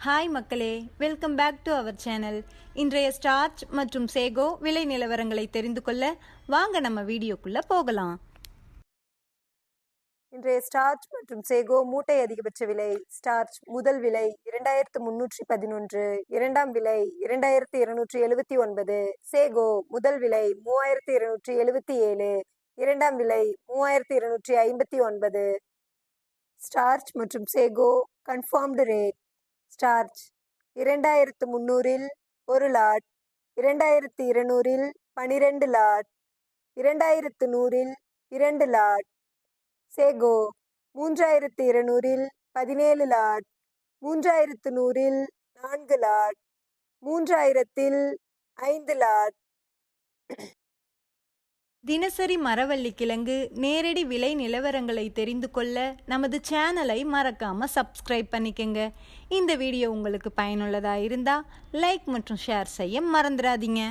Hi மக்களே, welcome back to our channel. இன்றைய starch மற்றும் சேகோ விலை நிலவரங்களை தெரிந்து கொள்ள வாங்க நம்ம வீடியோக்குள்ள போகலாம். இன்றைய ஸ்டார்ச் மற்றும் சேகோ மூட்டை அதிகபட்ச விலை. ஸ்டார்ச் முதல் விலை 2311, இரண்டாம் விலை 2279. சேகோ முதல் விலை 3277, இரண்டாம் விலை 3259. ஸ்டார்ச் மற்றும் sago confirmed rate. Starch 2300 1 lot, 2200 12 lot, 2100 2 lot. Sago 3200 17 lot, 3100 4 lot, 3000 5 lot. தினசரி மரவள்ளி கிழங்கு நேரடி விலை நிலவரங்களை தெரிந்து கொள்ள நமது சேனலை மறக்காம சப்ஸ்கிரைப் பண்ணிக்கங்க. இந்த வீடியோ உங்களுக்கு பயனுள்ளதா இருந்தா லைக் மற்றும் ஷேர் செய்ய மறந்துடாதீங்க.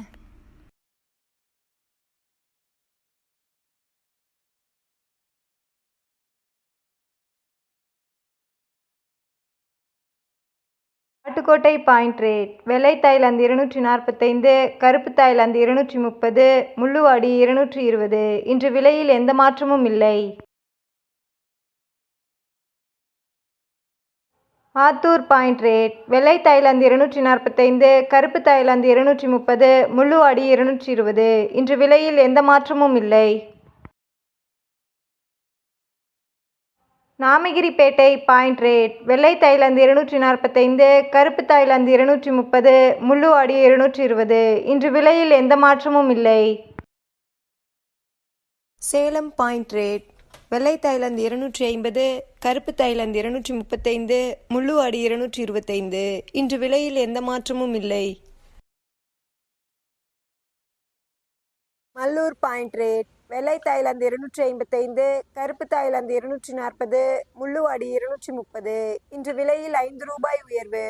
Kattukottai point rate. வெள்ளை தாய்லாந்து 245, கருப்பு தாய்லாந்து 230, முள்ளுவாடி 220. இன்று விலையில் எந்த மாற்றமும் இல்லை. Attur point rate. வெள்ளை தாய்லாந்து 245, கருப்பு தாய்லாந்து 230, முள்ளுவாடி 220. இன்று விலையில் எந்த மாற்றமும் இல்லை. Namagiripettai point rate. வெள்ளை தாய்லாந்து 245, கருப்பு தாய்லாந்து 230, முள்ளுவாடி 220. இன்று விலையில் எந்த மாற்றமும் இல்லை. Salem point rate. வெள்ளை தாய்லாந்து 250, கருப்பு தாய்லாந்து 235, முள்ளுவாடி 225. இன்று விலையில் எந்த மாற்றமும் இல்லை. Mallur point rate. வெள்ளை தாய்லாந்து 255, கருப்பு தாய்லாந்து 240, முள்ளுவாடி 230. இன்று விலையில் 5 ரூபாய் உயர்வு.